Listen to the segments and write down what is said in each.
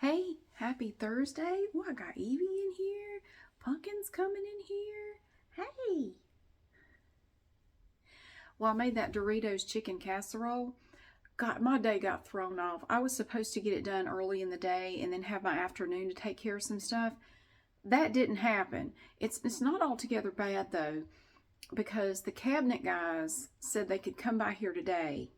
Hey, happy Thursday. Oh, I got Evie in here. Pumpkin's coming in here. Hey. Well, I made that Doritos chicken casserole. My day got thrown off. I was supposed to get it done early in the day and then have my afternoon to take care of some stuff. That didn't happen. It's not altogether bad though, because the cabinet guys said they could come by here today.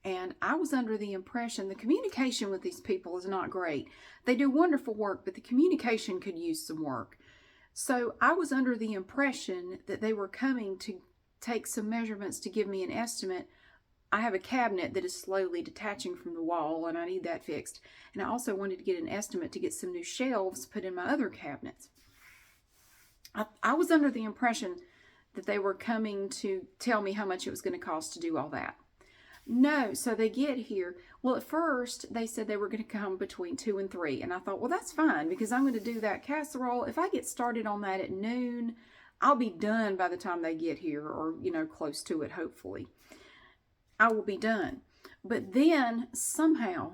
And I was under the impression the communication with these people is not great. They do wonderful work, but the communication could use some work. So I was under the impression that they were coming to take some measurements to give me an estimate. I have a cabinet that is slowly detaching from the wall and I need that fixed. And I also wanted to get an estimate to get some new shelves put in my other cabinets. I was under the impression that they were coming to tell me how much it was going to cost to do all that. No, so they get here. Well, at first they said they were going to come between 2 and 3. And I thought, well, that's fine because I'm going to do that casserole. If I get started on that at noon, I'll be done by the time they get here, or, close to it, hopefully. I will be done. But then somehow,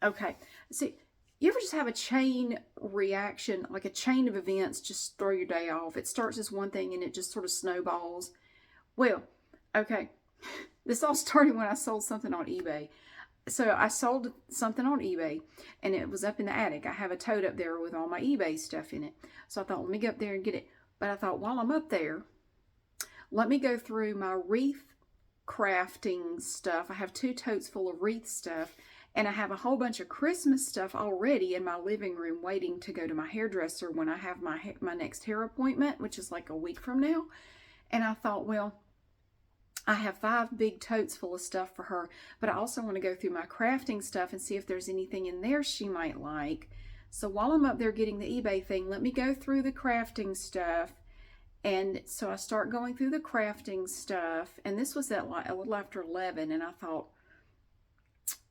okay, see, you ever just have a chain reaction, like a chain of events, just throw your day off? It starts as one thing and it just sort of snowballs. Well, okay. This all started when I sold something on eBay. So I sold something on eBay and it was up in the attic. I have a tote up there with all my eBay stuff in it. So I thought, let me go up there and get it. But I thought, while I'm up there, let me go through my wreath crafting stuff. I have 2 totes full of wreath stuff. And I have a whole bunch of Christmas stuff already in my living room waiting to go to my hairdresser when I have my next hair appointment, which is like a week from now. And I thought, well, I have 5 big totes full of stuff for her, but I also want to go through my crafting stuff and see if there's anything in there she might like. So while I'm up there getting the eBay thing, let me go through the crafting stuff. And so I start going through the crafting stuff, and this was at like a little after 11, and I thought,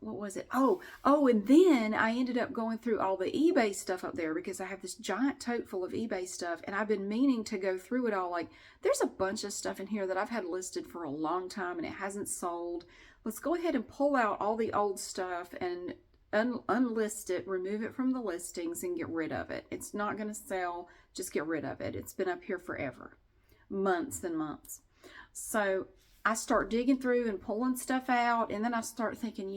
what was it? Oh, and then I ended up going through all the eBay stuff up there because I have this giant tote full of eBay stuff, and I've been meaning to go through it all. Like, there's a bunch of stuff in here that I've had listed for a long time and it hasn't sold. Let's go ahead and pull out all the old stuff and unlist it, remove it from the listings and get rid of it. It's not going to sell. Just get rid of it. It's been up here forever, months and months. So I start digging through and pulling stuff out, and then I start thinking,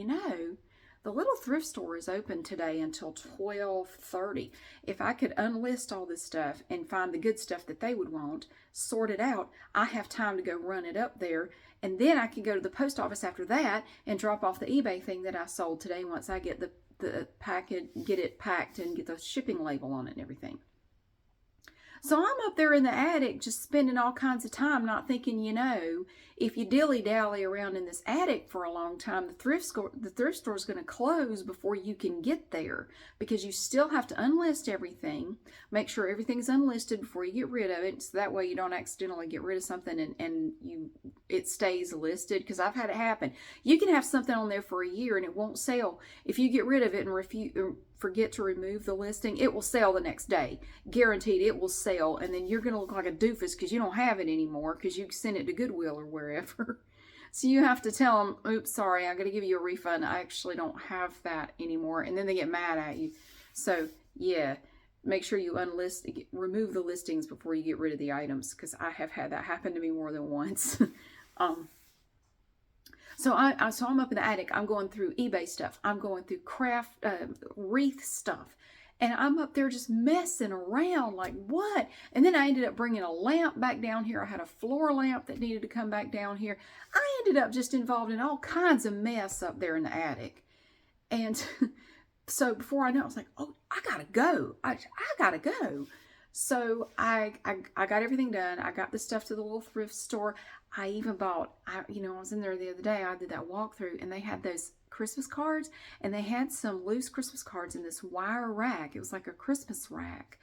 the little thrift store is open today until 12:30. If I could unlist all this stuff and find the good stuff that they would want, sort it out, I have time to go run it up there, and then I can go to the post office after that and drop off the eBay thing that I sold today once I get the package, get it packed and get the shipping label on it and everything. So I'm up there in the attic just spending all kinds of time not thinking, if you dilly-dally around in this attic for a long time, the thrift store is going to close before you can get there because you still have to unlist everything, make sure everything's unlisted before you get rid of it, so that way you don't accidentally get rid of something and it stays listed, because I've had it happen. You can have something on there for a year and it won't sell. If you get rid of it and forget to remove the listing, it will sell the next day. Guaranteed it will sell, and then you're going to look like a doofus because you don't have it anymore because you sent it to Goodwill or wherever. So you have to tell them, oops, sorry, I got to give you a refund. I actually don't have that anymore. And then they get mad at you. So yeah, make sure you remove the listings before you get rid of the items, because I have had that happen to me more than once. So I'm up in the attic. I'm going through eBay stuff. I'm going through wreath stuff. And I'm up there just messing around like, what? And then I ended up bringing a lamp back down here. I had a floor lamp that needed to come back down here. I ended up just involved in all kinds of mess up there in the attic. And so before I know it, I was like, oh, I gotta go. I gotta go. So I got everything done. I got the stuff to the little thrift store. I even bought, I was in there the other day. I did that walkthrough, and they had those Christmas cards, and they had some loose Christmas cards in this wire rack. It was like a Christmas rack.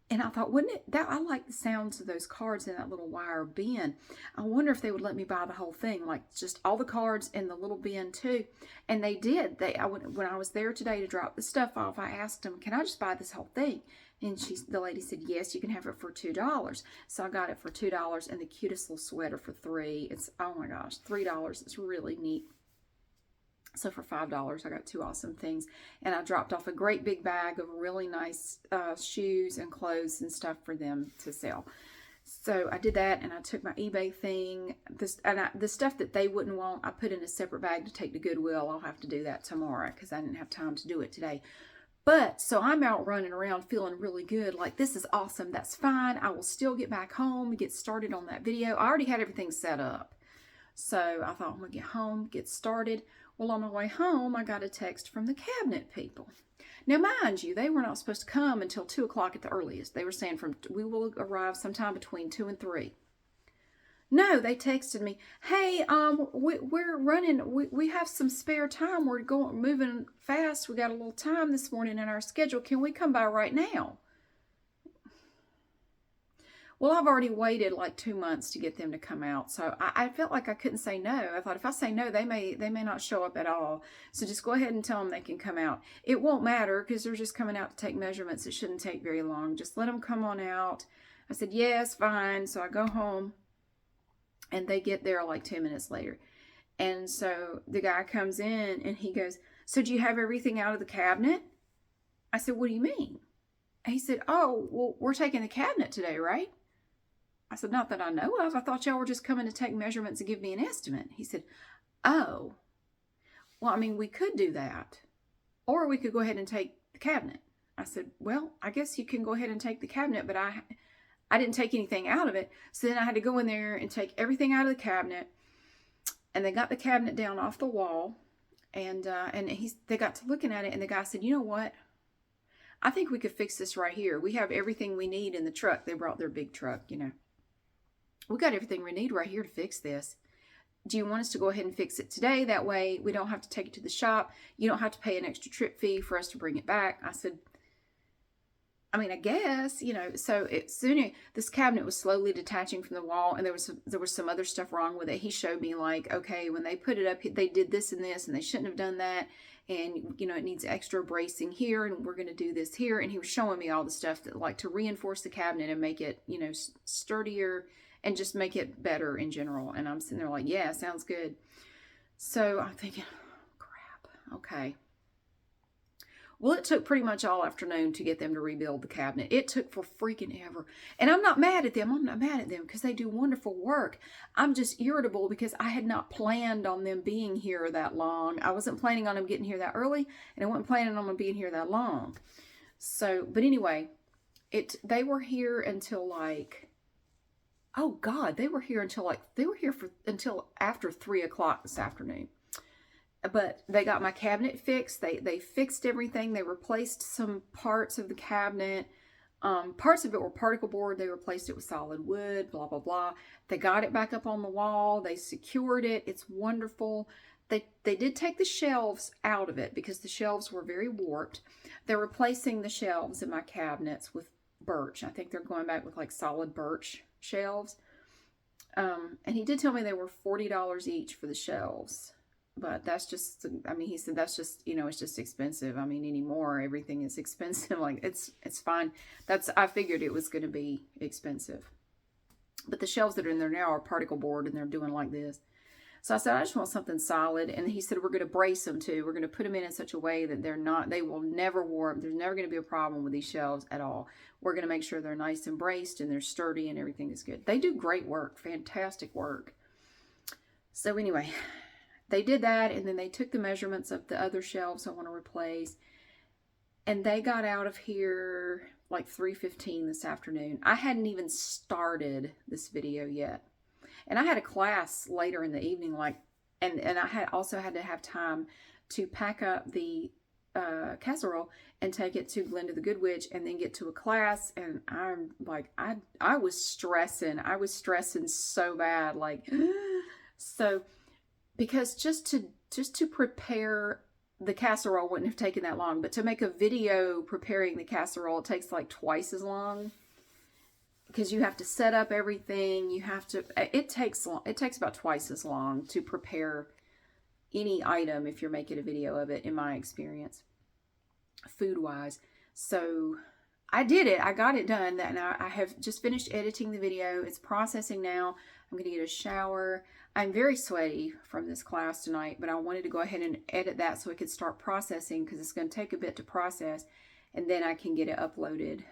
And I thought, I like the sounds of those cards in that little wire bin. I wonder if they would let me buy the whole thing, like just all the cards in the little bin too. And they did. When I was there today to drop the stuff off, I asked them, can I just buy this whole thing? And the lady said, yes, you can have it for $2. So I got it for $2, and the cutest little sweater for $3. It's, oh my gosh, $3. It's really neat. So for $5, I got 2 awesome things. And I dropped off a great big bag of really nice shoes and clothes and stuff for them to sell. So I did that, and I took my eBay thing. The stuff that they wouldn't want, I put in a separate bag to take to Goodwill. I'll have to do that tomorrow because I didn't have time to do it today. But, so I'm out running around feeling really good. Like, this is awesome. That's fine. I will still get back home, get started on that video. I already had everything set up. So I thought, I'm going to get home, get started. Well, on my way home, I got a text from the cabinet people. Now, mind you, they were not supposed to come until 2 o'clock at the earliest. They were saying we will arrive sometime between 2 and 3. No, they texted me, hey, we're running, we have some spare time. We're moving fast. We got a little time this morning in our schedule. Can we come by right now? Well, I've already waited like 2 months to get them to come out. So I felt like I couldn't say no. I thought if I say no, they may not show up at all. So just go ahead and tell them they can come out. It won't matter because they're just coming out to take measurements. It shouldn't take very long. Just let them come on out. I said, yes, fine. So I go home and they get there like 10 minutes later. And so the guy comes in and he goes, so do you have everything out of the cabinet? I said, what do you mean? He said, oh, well, we're taking the cabinet today, right? I said, not that I know of. I thought y'all were just coming to take measurements and give me an estimate. He said, oh, well, I mean, we could do that. Or we could go ahead and take the cabinet. I said, well, I guess you can go ahead and take the cabinet, but I didn't take anything out of it. So then I had to go in there and take everything out of the cabinet. And they got the cabinet down off the wall. And they got to looking at it. And the guy said, you know what? I think we could fix this right here. We have everything we need in the truck. They brought their big truck, you know. We got everything we need right here to fix this. Do you want us to go ahead and fix it today? That way we don't have to take it to the shop. You don't have to pay an extra trip fee for us to bring it back. I said, I mean, I guess, you know. So this cabinet was slowly detaching from the wall, and there was some other stuff wrong with it. He showed me like, okay, when they put it up, they did this and this, and they shouldn't have done that. And, you know, it needs extra bracing here, and we're going to do this here. And he was showing me all the stuff that like to reinforce the cabinet and make it, you know, sturdier and just make it better in general. And I'm sitting there like, yeah, sounds good. So I'm thinking, crap, okay. Well, it took pretty much all afternoon to get them to rebuild the cabinet. It took for freaking ever. And I'm not mad at them. I'm not mad at them because they do wonderful work. I'm just irritable because I had not planned on them being here that long. I wasn't planning on them getting here that early, and I wasn't planning on them being here that long. So, but anyway, they were here until like, oh God, they were here until until after 3 o'clock this afternoon. But they got my cabinet fixed. They fixed everything. They replaced some parts of the cabinet. Parts of it were particle board. They replaced it with solid wood, blah, blah, blah. They got it back up on the wall. They secured it. It's wonderful. They did take the shelves out of it because the shelves were very warped. They're replacing the shelves in my cabinets with birch. I think they're going back with like solid birch shelves. And he did tell me they were $40 each for the shelves. But that's just, I mean, he said that's just, you know, it's just expensive. I mean, anymore, everything is expensive. Like, it's fine. I figured it was going to be expensive. But the shelves that are in there now are particle board, and they're doing like this. So I said, I just want something solid. And he said, we're going to brace them too. We're going to put them in such a way that they will never warp. There's never going to be a problem with these shelves at all. We're going to make sure they're nice and braced and they're sturdy and everything is good. They do great work, fantastic work. So anyway, they did that, and then they took the measurements of the other shelves I want to replace, and they got out of here like 3:15 this afternoon. I hadn't even started this video yet, and I had a class later in the evening, and I also had to have time to pack up the casserole and take it to Glenda the Good Witch, and then get to a class. And I'm like, I was stressing. I was stressing so bad, like so. Because just to prepare the casserole wouldn't have taken that long. But to make a video preparing the casserole, it takes like twice as long. Because you have to set up everything. It takes about twice as long to prepare any item if you're making a video of it, in my experience, food-wise. So I did it. I got it done. And I have just finished editing the video. It's processing now. I'm going to get a shower. I'm very sweaty from this class tonight, but I wanted to go ahead and edit that so it could start processing because it's going to take a bit to process, and then I can get it uploaded.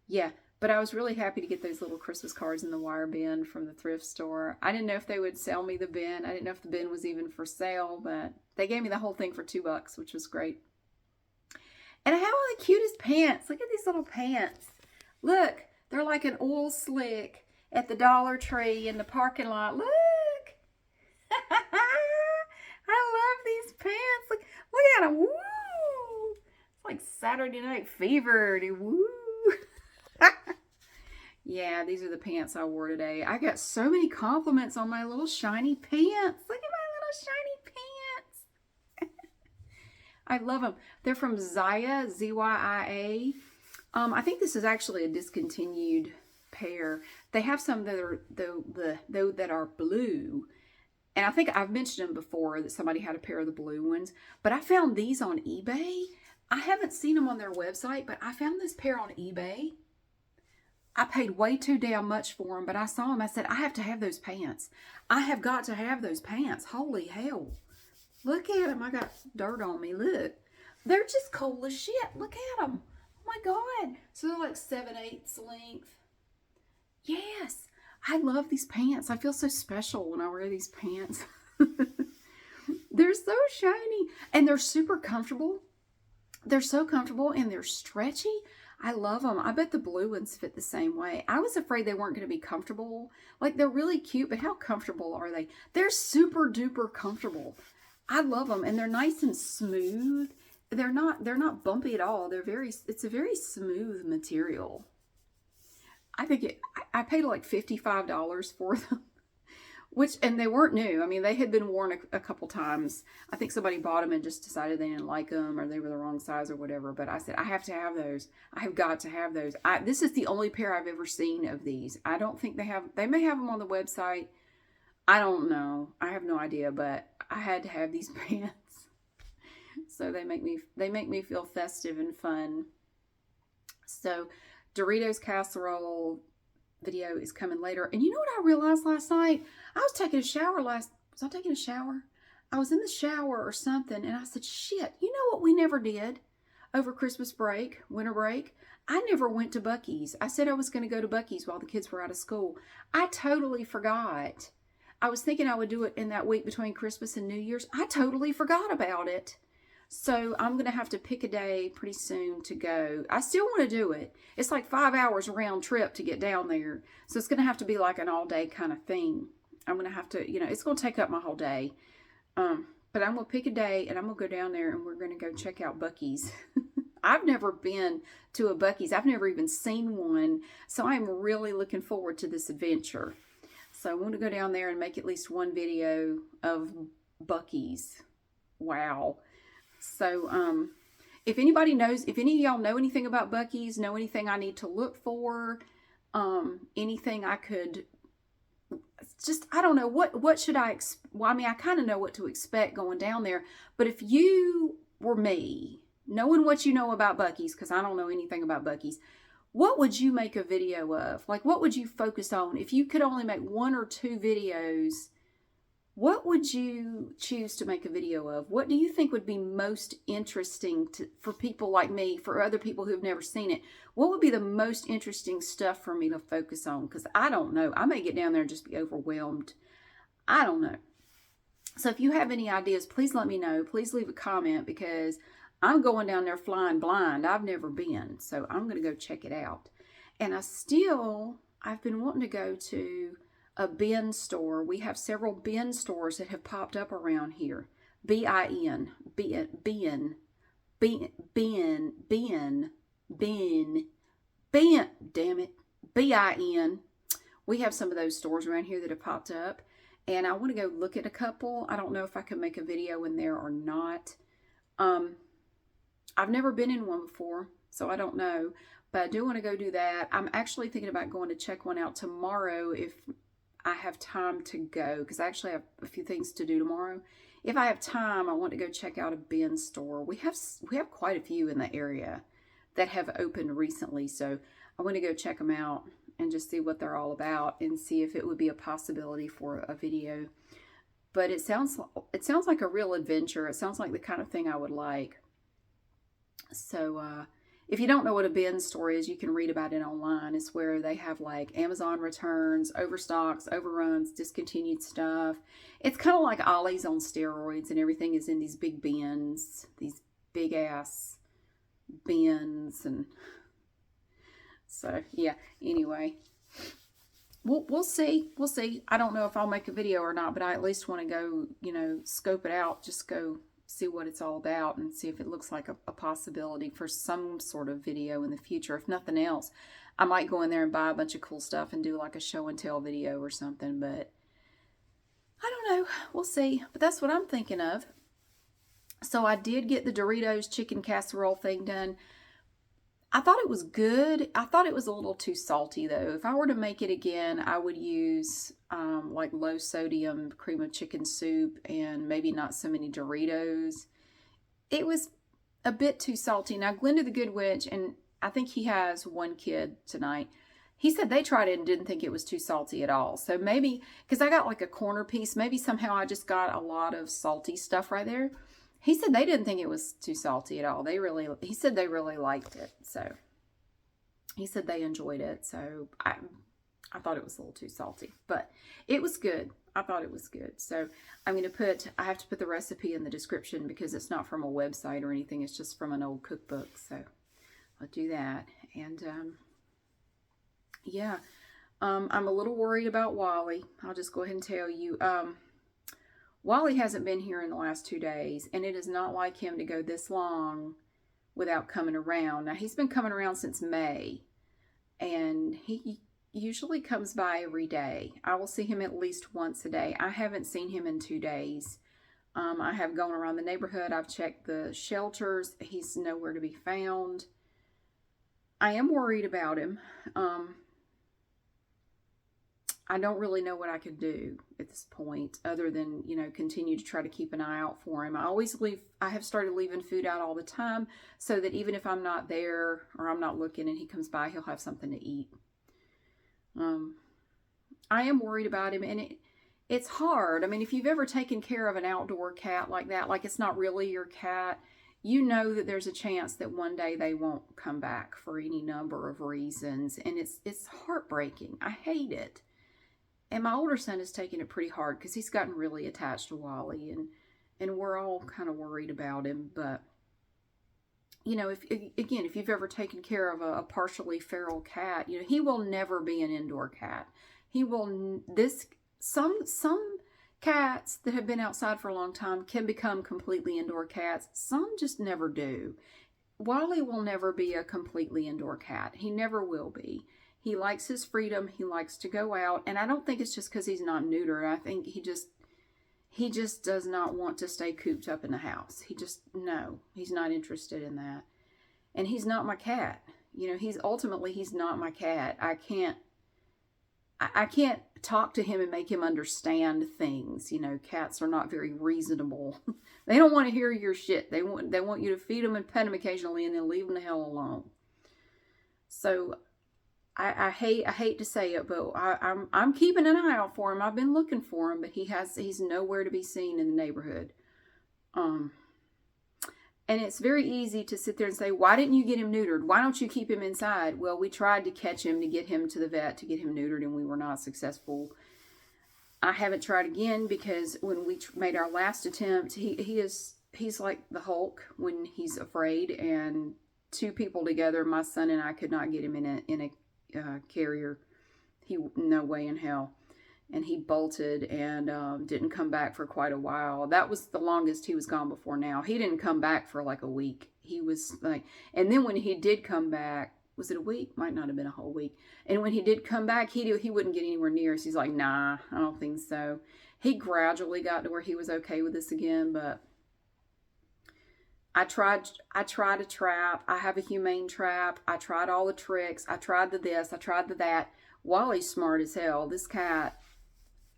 Yeah, but I was really happy to get those little Christmas cards in the wire bin from the thrift store. I didn't know if they would sell me the bin. I didn't know if the bin was even for sale, but they gave me the whole thing for $2, which was great. And I have all the cutest pants. Look at these little pants. Look, they're like an oil slick at the Dollar Tree in the parking lot. Look. I love these pants. Look at them. Woo. It's like Saturday Night Fever. Woo. Yeah, these are the pants I wore today. I got so many compliments on my little shiny pants. Look at my little shiny pants. I love them. They're from Zaya, Z-Y-I-A. I think this is actually a discontinued pair. They have some that are that are blue. And I think I've mentioned them before that somebody had a pair of the blue ones. But I found these on eBay. I haven't seen them on their website, but I found this pair on eBay. I paid way too damn much for them, but I saw them. I said, I have to have those pants. I have got to have those pants. Holy hell. Look at them. I got dirt on me. Look. They're just cool as shit. Look at them. Oh my God. So they're like 7/8 length. Yes. I love these pants. I feel so special when I wear these pants. They're so shiny. And they're super comfortable. They're so comfortable and they're stretchy. I love them. I bet the blue ones fit the same way. I was afraid they weren't going to be comfortable. Like, they're really cute, but how comfortable are they? They're super duper comfortable. I love them, and they're nice and smooth. They're not bumpy at all. It's a very smooth material. I think I paid like $55 for them. And they weren't new. I mean, they had been worn a couple times. I think somebody bought them and just decided they didn't like them or they were the wrong size or whatever. But I said, I have to have those. I have got to have those. This is the only pair I've ever seen of these. I don't think they may have them on the website. I don't know. I have no idea, but I had to have these pants. So they make me feel festive and fun. So Doritos casserole video is coming later. And you know what I realized last night? I was taking a shower was I taking a shower? I was in the shower or something, and I said, shit, you know what we never did over Christmas break, winter break? I never went to Buc-ee's. I said I was going to go to Buc-ee's while the kids were out of school. I totally forgot. I was thinking I would do it in that week between Christmas and New Year's. I totally forgot about it. So I'm going to have to pick a day pretty soon to go. I still want to do it. It's like 5 hours round trip to get down there. So it's going to have to be like an all day kind of thing. I'm going to have to, it's going to take up my whole day. But I'm going to pick a day and I'm going to go down there and we're going to go check out Buc-ee's. I've never been to a Buc-ee's. I've never even seen one. So I'm really looking forward to this adventure. So I want to go down there and make at least one video of Buc-ee's. Wow. So, if any of y'all know anything about Buc-ee's, know anything I need to look for, anything I could, I don't know, what should I, well, I mean, I kind of know what to expect going down there, but if you were me, knowing what you know about Buc-ee's, because I don't know anything about Buc-ee's, what would you make a video of? Like, what would you focus on? If you could only make 1 or 2 videos, what would you choose to make a video of? What do you think would be most interesting for people like me, for other people who have never seen it? What would be the most interesting stuff for me to focus on? Because I don't know. I may get down there and just be overwhelmed. I don't know. So if you have any ideas, please let me know. Please leave a comment because I'm going down there flying blind. I've never been. So I'm going to go check it out. And I've been wanting to go to a bin store. We have several bin stores that have popped up around here. B-I-N, bin, damn it, B-I-N. We have some of those stores around here that have popped up, and I want to go look at a couple. I don't know if I can make a video in there or not. I've never been in one before, so I don't know, but I do want to go do that. I'm actually thinking about going to check one out tomorrow if I have time to go, because I actually have a few things to do tomorrow. If I have time, I want to go check out a bin store. We have quite a few in the area. that have opened recently. So I want to go check them out and just see what they're all about and see if it would be a possibility for a video. But it sounds like a real adventure. It sounds like the kind of thing I would like. So if you don't know what a bin store is, you can read about it online. It's where they have like Amazon returns, overstocks, overruns, discontinued stuff. It's kind of like Ollie's on steroids, and everything is in these big bins, these big ass bins. And so yeah, anyway, we'll see. We'll see. I don't know if I'll make a video or not, but I at least want to go, you know, scope it out. Just go see what it's all about and see if it looks like a possibility for some sort of video in the future. If nothing else, I might go in there and buy a bunch of cool stuff and do like a show and tell video or something, but I don't know. We'll see. But that's what I'm thinking of. So I did get the Doritos chicken casserole thing done. I thought it was good. I thought it was a little too salty though. If I were to make it again, I would use like low sodium cream of chicken soup and maybe not so many Doritos. It was a bit too salty. Now Glenda the Good Witch, and I think he has one kid tonight, he said they tried it and didn't think it was too salty at all. So maybe, because I got like a corner piece, maybe somehow I just got a lot of salty stuff right there. He said they didn't think it was too salty at all. He said they really liked it. So he said they enjoyed it. So I thought it was a little too salty, but it was good. I thought it was good. So I have to put the recipe in the description because it's not from a website or anything. It's just from an old cookbook. So I'll do that. And yeah, I'm a little worried about Wally. I'll just go ahead and tell you. Wally hasn't been here in the last 2 days, and it is not like him to go this long without coming around. Now, he's been coming around since May, and he usually comes by every day. I will see him at least once a day. I haven't seen him in 2 days. I have gone around the neighborhood. I've checked the shelters. He's nowhere to be found. I am worried about him. I don't really know what I could do at this point other than, you know, continue to try to keep an eye out for him. I have started leaving food out all the time so that even if I'm not there or I'm not looking and he comes by, he'll have something to eat. I am worried about him, and it's hard. I mean, if you've ever taken care of an outdoor cat like that, like it's not really your cat, you know that there's a chance that one day they won't come back for any number of reasons. And it's heartbreaking. I hate it. And my older son is taking it pretty hard because he's gotten really attached to Wally, and we're all kind of worried about him. But, you know, if you've ever taken care of a partially feral cat, you know, he will never be an indoor cat. Some cats that have been outside for a long time can become completely indoor cats. Some just never do. Wally will never be a completely indoor cat. He never will be. He likes his freedom. He likes to go out. And I don't think it's just because he's not neutered. I think he just does not want to stay cooped up in the house. No, he's not interested in that. And he's not my cat. You know, he's not my cat. I can't talk to him and make him understand things. You know, cats are not very reasonable. They don't want to hear your shit. They want you to feed them and pet them occasionally and then leave them the hell alone. So I hate to say it, but I'm keeping an eye out for him. I've been looking for him, but he's nowhere to be seen in the neighborhood. And it's very easy to sit there and say, why didn't you get him neutered? Why don't you keep him inside? Well, we tried to catch him to get him to the vet to get him neutered, and we were not successful. I haven't tried again because when we made our last attempt, he's like the Hulk when he's afraid, and 2 people together, my son and I, could not get him in a carrier. No way in hell. And he bolted and didn't come back for quite a while. That was the longest he was gone before now. He didn't come back for like a week. He was like, and then when he did come back, was it a week? Might not have been a whole week. And when he did come back, he wouldn't get anywhere near us. He's like, nah, I don't think so. He gradually got to where he was okay with us again, but I tried a trap. I have a humane trap. I tried all the tricks. I tried the this. I tried the that. Wally's smart as hell. This cat,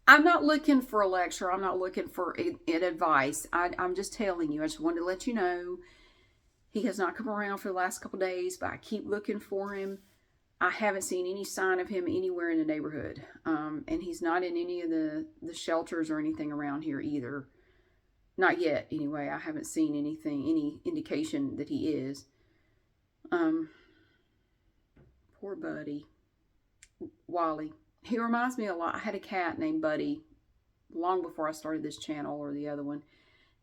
I'm not looking for a lecture. I'm not looking for advice. I'm just telling you. I just wanted to let you know. He has not come around for the last couple days, but I keep looking for him. I haven't seen any sign of him anywhere in the neighborhood. And he's not in any of the shelters or anything around here either. Not yet, anyway. I haven't seen anything, any indication that he is. Poor Buddy. Wally. He reminds me a lot. I had a cat named Buddy long before I started this channel or the other one.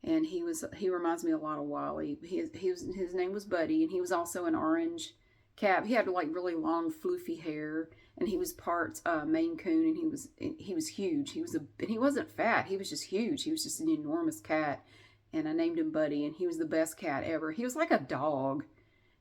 And he reminds me a lot of Wally. His name was Buddy, and he was also an orange cat. He had like really long floofy hair, and he was part Maine Coon, and he was huge. And he wasn't fat. He was just huge. He was just an enormous cat, and I named him Buddy, and he was the best cat ever. He was like a dog.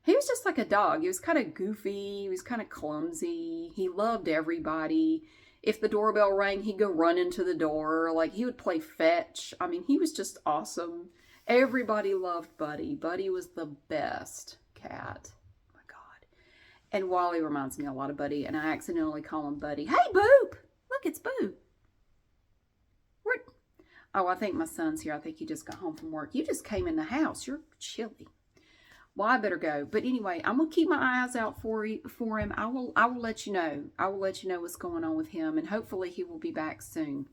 He was just like a dog. He was kind of goofy. He was kind of clumsy. He loved everybody. If the doorbell rang, he'd go run into the door. Like, he would play fetch. I mean, he was just awesome. Everybody loved Buddy. Buddy was the best cat. Oh my God. And Wally reminds me a lot of Buddy, and I accidentally call him Buddy. Hey, Boop! Look, it's Boop. Oh, I think my son's here. I think he just got home from work. You just came in the house. You're chilly. Well, I better go. But anyway, I'm going to keep my eyes out for him. I will let you know. I will let you know what's going on with him. And hopefully he will be back soon.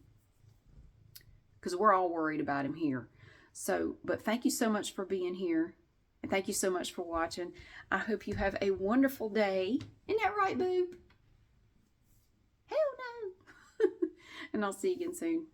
Because we're all worried about him here. So, but thank you so much for being here. And thank you so much for watching. I hope you have a wonderful day. Isn't that right, Boob? Hell no. And I'll see you again soon.